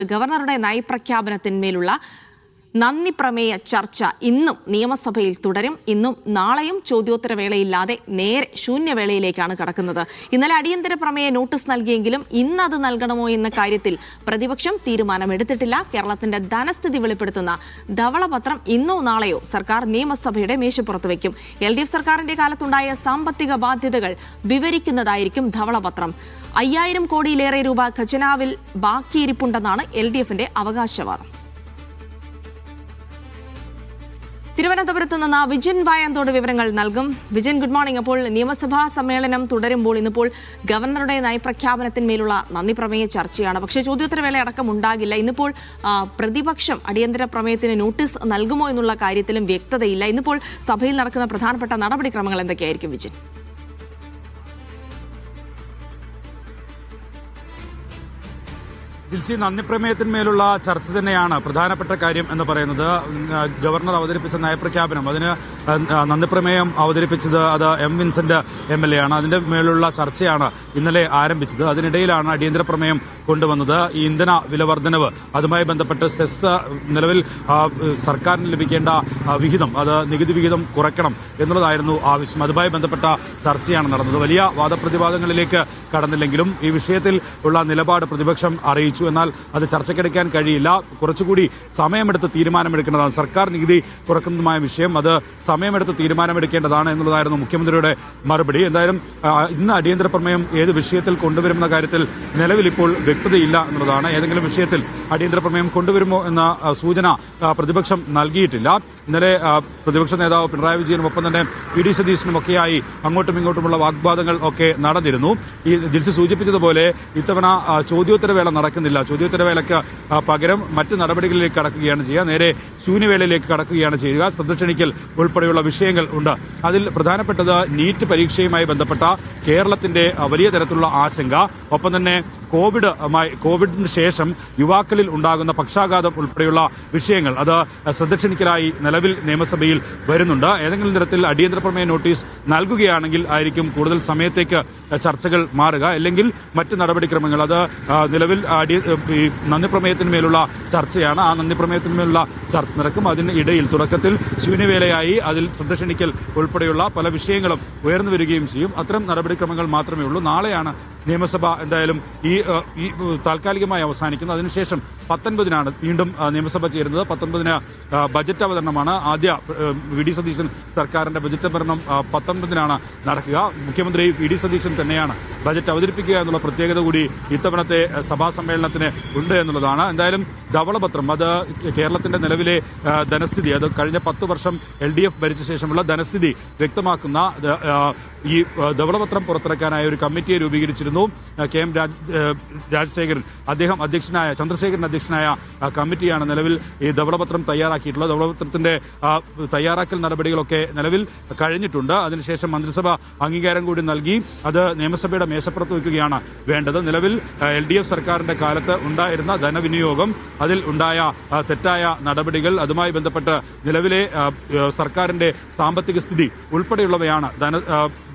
ഗവർണറുടെ നയപ്രഖ്യാപനത്തിന്മേലുള്ള നന്ദി പ്രമേയ ചർച്ച ഇന്നും നിയമസഭയിൽ തുടരും. ഇന്നും നാളെയും ചോദ്യോത്തരവേളയില്ലാതെ നേരെ ശൂന്യവേളയിലേക്കാണ് കടക്കുന്നത്. ഇന്നലെ അടിയന്തര പ്രമേയ നോട്ടീസ് നൽകിയെങ്കിലും ഇന്ന് അത് നൽകണമോ എന്ന കാര്യത്തിൽ പ്രതിപക്ഷം തീരുമാനമെടുത്തിട്ടില്ല. കേരളത്തിന്റെ ധനസ്ഥിതി വെളിപ്പെടുത്തുന്ന ധവളപത്രം ഇന്നോ നാളെയോ സർക്കാർ നിയമസഭയുടെ മേശപ്പുറത്ത് വയ്ക്കും. LDF സർക്കാരിന്റെ കാലത്തുണ്ടായ സാമ്പത്തിക ബാധ്യതകൾ വിവരിക്കുന്നതായിരിക്കും ധവളപത്രം. 5000 കോടിയിലേറെ രൂപ ഖജനാവിൽ ബാക്കിയിരിപ്പുണ്ടെന്നാണ് LDFന്റെ അവകാശവാദം. തിരുവനന്തപുരത്ത് നിന്ന് വിജിൻ വായന്തോട് വിവരങ്ങൾ നൽകും. Vijin, good morning. അപ്പോൾ നിയമസഭാ സമ്മേളനം തുടരുമ്പോൾ ഇന്നിപ്പോൾ ഗവർണറുടെ നയപ്രഖ്യാപനത്തിന്മേലുള്ള നന്ദി പ്രമേയ ചർച്ചയാണ്. പക്ഷേ ചോദ്യോത്തരവേള അടക്കം ഉണ്ടാകില്ല. ഇന്നിപ്പോൾ പ്രതിപക്ഷം അടിയന്തര പ്രമേയത്തിന് നോട്ടീസ് നൽകുമോ എന്നുള്ള കാര്യത്തിലും വ്യക്തതയില്ല. ഇന്നിപ്പോൾ സഭയിൽ നടക്കുന്ന പ്രധാനപ്പെട്ട നടപടിക്രമങ്ങൾ എന്തൊക്കെയായിരിക്കും വിജിൻ? ജിൽസി, നന്ദിപ്രമേയത്തിന്മേലുള്ള ചർച്ച തന്നെയാണ് പ്രധാനപ്പെട്ട കാര്യം എന്ന് പറയുന്നത്. ഗവർണർ അവതരിപ്പിച്ച നയപ്രഖ്യാപനം, അതിന് നന്ദിപ്രമേയം അവതരിപ്പിച്ചത് അത് M. വിൻസെന്റ് MLA ആണ്. അതിന്റെ മേലുള്ള ചർച്ചയാണ് ഇന്നലെ ആരംഭിച്ചത്. അതിനിടയിലാണ് അടിയന്തര പ്രമേയം കൊണ്ടുവന്നത്. ഈ ഇന്ധന വില വർധനവ്, അതുമായി ബന്ധപ്പെട്ട് സെസ് നിലവിൽ സർക്കാരിന് ലഭിക്കേണ്ട വിഹിതം, അത് നികുതി വിഹിതം കുറയ്ക്കണം എന്നുള്ളതായിരുന്നു ആവശ്യം. അതുമായി ബന്ധപ്പെട്ട ചർച്ചയാണ് നടന്നത്. വലിയ വാദപ്രതിവാദങ്ങളിലേക്ക് കടന്നില്ലെങ്കിലും ഈ വിഷയത്തിൽ ഉള്ള നിലപാട് പ്രതിപക്ഷം അറിയിച്ചു. എന്നാൽ അത് ചർച്ചയ്ക്കെടുക്കാൻ കഴിയില്ല. കുറച്ചുകൂടി സമയമെടുത്ത് തീരുമാനമെടുക്കേണ്ടതാണ്. സർക്കാർ നികുതി കുറക്കുന്നതുമായ വിഷയം, അത് സമയമെടുത്ത് തീരുമാനമെടുക്കേണ്ടതാണ് എന്നുള്ളതായിരുന്നു മുഖ്യമന്ത്രിയുടെ മറുപടി. എന്തായാലും ഇന്ന് അടിയന്തര പ്രമേയം ഏത് വിഷയത്തിൽ കൊണ്ടുവരുമെന്ന കാര്യത്തിൽ നിലവിൽ ഇപ്പോൾ വ്യക്തതയില്ല എന്നുള്ളതാണ്. ഏതെങ്കിലും വിഷയത്തിൽ അടിയന്തര പ്രമേയം കൊണ്ടുവരുമോ എന്ന സൂചന പ്രതിപക്ഷം നൽകിയിട്ടില്ല. ഇന്നലെ പ്രതിപക്ഷ നേതാവ് പിണറായി വിജയനും ഒപ്പം തന്നെ PD സതീശനും ഒക്കെയായി അങ്ങോട്ടും ഇങ്ങോട്ടുമുള്ള വാഗ്വാദങ്ങൾ ഒക്കെ നടന്നിരുന്നു. ഈ ജിൽസി സൂചിപ്പിച്ചതുപോലെ ഇത്തവണ ചോദ്യോത്തരവേള നടക്കുന്നില്ല. ചോദ്യോത്തരവേളയ്ക്ക് പകരം മറ്റ് നടപടികളിലേക്ക് കടക്കുകയാണ് ചെയ്യുക. നേരെ ശൂന്യവേളയിലേക്ക് കടക്കുകയാണ് ചെയ്യുക. ശ്രദ്ധ ക്ഷണിക്കൽ ഉൾപ്പെടെയുള്ള വിഷയങ്ങൾ ഉണ്ട്. അതിൽ പ്രധാനപ്പെട്ടത് നീറ്റ് പരീക്ഷയുമായി ബന്ധപ്പെട്ട കേരളത്തിന്റെ വലിയ തരത്തിലുള്ള ആശങ്ക, ഒപ്പം തന്നെ കോവിഡിന് ശേഷം യുവാക്കളിൽ ഉണ്ടാകുന്ന പക്ഷാഘാതം ഉൾപ്പെടെയുള്ള വിഷയങ്ങൾ, അത് ശ്രദ്ധ ക്ഷണിക്കലായി നിലവിൽ നിയമസഭയിൽ വരുന്നുണ്ട്. ഏതെങ്കിലും തരത്തിൽ അടിയന്തര പ്രമേയ നോട്ടീസ് നൽകുകയാണെങ്കിൽ ആയിരിക്കും കൂടുതൽ സമയത്തേക്ക് ചർച്ചകൾ മാറുക. അല്ലെങ്കിൽ മറ്റ് നടപടിക്രമങ്ങൾ, അത് നിലവിൽ നന്ദിപ്രമേയത്തിന്മേലുള്ള ചർച്ചയാണ്. ആ നന്ദിപ്രമേയത്തിന്മേലുള്ള ചർച്ച നടക്കും. അതിന് ഇടയിൽ തുടക്കത്തിൽ ശൂന്യവേളയായി അതിൽ ശ്രദ്ധ ക്ഷണിക്കൽ ഉൾപ്പെടെയുള്ള പല വിഷയങ്ങളും ഉയർന്നു വരികയും ചെയ്യും. അത്തരം നടപടിക്രമങ്ങൾ മാത്രമേ ഉള്ളൂ. നാളെയാണ് നിയമസഭ എന്തായാലും ഈ താൽക്കാലികമായി അവസാനിക്കുന്നത്. അതിനുശേഷം 19-നാണ് വീണ്ടും നിയമസഭ ചേരുന്നത്. 19-ന് ബജറ്റ് അവതരണമാണ്. ആദ്യ VD സതീശൻ സർക്കാരിന്റെ ബജറ്റ് അവതരണം 19-നാണ് നടക്കുക. മുഖ്യമന്ത്രി VD സതീശൻ തന്നെയാണ് ബജറ്റ് അവതരിപ്പിക്കുക എന്നുള്ള പ്രത്യേകത കൂടി ഇത്തവണത്തെ സഭാ സമ്മേളനത്തിന് ഉണ്ട് എന്നുള്ളതാണ്. എന്തായാലും ധവളപത്രം, അത് കേരളത്തിന്റെ നിലവിലെ ധനസ്ഥിതി, അത് കഴിഞ്ഞ 10 വർഷം LDF ഭരിച്ച ശേഷമുള്ള ധനസ്ഥിതി വ്യക്തമാക്കുന്ന ഈ ധവളപത്രം പുറത്തിറക്കാനായ ഒരു കമ്മിറ്റിയെ രൂപീകരിച്ചിരുന്നു. KM രാജശേഖരൻ ചന്ദ്രശേഖരൻ അധ്യക്ഷനായ കമ്മിറ്റിയാണ് നിലവിൽ ഈ ധവളപത്രം തയ്യാറാക്കിയിട്ടുള്ളത്. ധവളപത്രത്തിന്റെ തയ്യാറാക്കൽ നടപടികളൊക്കെ നിലവിൽ കഴിഞ്ഞിട്ടുണ്ട്. അതിനുശേഷം മന്ത്രിസഭ അംഗീകാരം കൂടി നൽകി അത് നിയമസഭയുടെ മേശപ്പുറത്ത് വയ്ക്കുകയാണ് വേണ്ടത്. നിലവിൽ LDF സർക്കാരിന്റെ കാലത്ത് ഉണ്ടായിരുന്ന ധനവിനിയോഗം, അതിൽ ഉണ്ടായ തെറ്റായ നടപടികൾ, അതുമായി ബന്ധപ്പെട്ട് നിലവിലെ സർക്കാരിന്റെ സാമ്പത്തിക സ്ഥിതി ഉൾപ്പെടെയുള്ളവയാണ്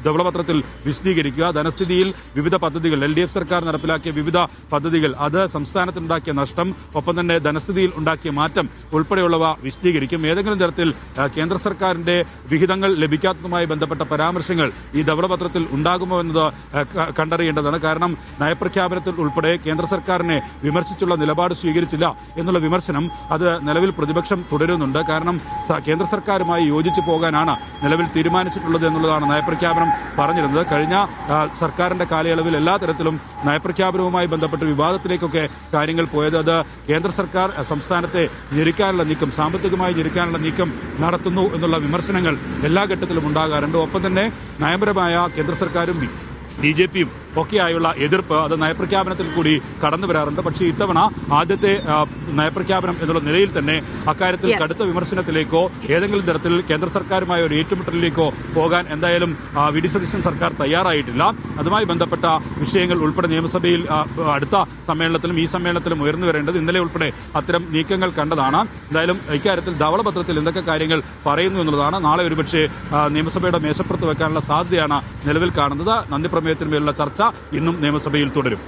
ധവളപത്രത്തിൽ വിശദീകരിക്കുക. ധനസ്ഥിതിയിൽ വിവിധ പദ്ധതികൾ, LDF സർക്കാർ നടപ്പിലാക്കിയ വിവിധ പദ്ധതികൾ, അത് സംസ്ഥാനത്തിനുണ്ടാക്കിയ നഷ്ടം, ഒപ്പം തന്നെ ധനസ്ഥിതിയിൽ ഉണ്ടാക്കിയ മാറ്റം ഉൾപ്പെടെയുള്ളവ വിശദീകരിക്കും. ഏതെങ്കിലും തരത്തിൽ കേന്ദ്ര സർക്കാരിന്റെ വിഹിതങ്ങൾ ലഭിക്കാത്തതുമായി ബന്ധപ്പെട്ട പരാമർശങ്ങൾ ഈ ധവളപത്രത്തിൽ ഉണ്ടാകുമോ എന്നത് കണ്ടറിയേണ്ടതാണ്. കാരണം നയപ്രഖ്യാപനത്തിൽ ഉൾപ്പെടെ കേന്ദ്ര സർക്കാരിനെ വിമർശിച്ചുള്ള നിലപാട് സ്വീകരിച്ചില്ല എന്നുള്ള വിമർശനം അത് നിലവിൽ പ്രതിപക്ഷം തുടരുന്നുണ്ട്. കാരണം കേന്ദ്ര സർക്കാരുമായി യോജിച്ചു പോകാനാണ് നിലവിൽ തീരുമാനിച്ചിട്ടുള്ളത് എന്നുള്ളതാണ് നയപ്രഖ്യാപനം പറഞ്ഞിരുന്നത്. കഴിഞ്ഞ സർക്കാരിന്റെ കാലയളവിൽ എല്ലാ തരത്തിലും നയപ്രഖ്യാപനവുമായി ബന്ധപ്പെട്ട് വിവാദത്തിലേക്കൊക്കെ കാര്യങ്ങൾ പോയത്, അത് കേന്ദ്ര സർക്കാർ സംസ്ഥാനത്തെ ഞെരുക്കാനുള്ള നീക്കം, സാമ്പത്തികമായി ഞെരുക്കാനുള്ള നീക്കം നടത്തുന്നു എന്നുള്ള വിമർശനങ്ങൾ എല്ലാ ഘട്ടത്തിലും ഉണ്ടാകാറുണ്ട്. ഒപ്പം തന്നെ നയപരമായ കേന്ദ്ര സർക്കാരും BJPയും ഒക്കെയായുള്ള എതിർപ്പ് അത് നയപ്രഖ്യാപനത്തിൽ കൂടി കടന്നു വരാറുണ്ട്. പക്ഷേ ഇത്തവണ ആദ്യത്തെ നയപ്രഖ്യാപനം എന്നുള്ള നിലയിൽ തന്നെ അക്കാര്യത്തിൽ കടുത്ത വിമർശനത്തിലേക്കോ ഏതെങ്കിലും തരത്തിൽ കേന്ദ്ര സർക്കാരുമായ ഒരു ഏറ്റുമുട്ടലിലേക്കോ പോകാൻ എന്തായാലും VD സതീശൻ സർക്കാർ തയ്യാറായിട്ടില്ല. അതുമായി ബന്ധപ്പെട്ട വിഷയങ്ങൾ ഉൾപ്പെടെ നിയമസഭയിൽ അടുത്ത സമ്മേളനത്തിലും ഈ സമ്മേളനത്തിലും ഉയർന്നു വരേണ്ടത് ഇന്നലെ ഉൾപ്പെടെ അത്തരം നീക്കങ്ങൾ കണ്ടതാണ്. എന്തായാലും ഇക്കാര്യത്തിൽ ധവളപത്രത്തിൽ എന്തൊക്കെ കാര്യങ്ങൾ പറയുന്നു എന്നുള്ളതാണ് നാളെ ഒരുപക്ഷെ നിയമസഭയുടെ മേശപ്പുറത്ത് വെക്കാനുള്ള സാധ്യതയാണ് നിലവിൽ കാണുന്നത്. നന്ദിപ്രമേയത്തിന്മേലുള്ള ചർച്ച ഇന്നും നിയമസഭയിൽ തുടരും.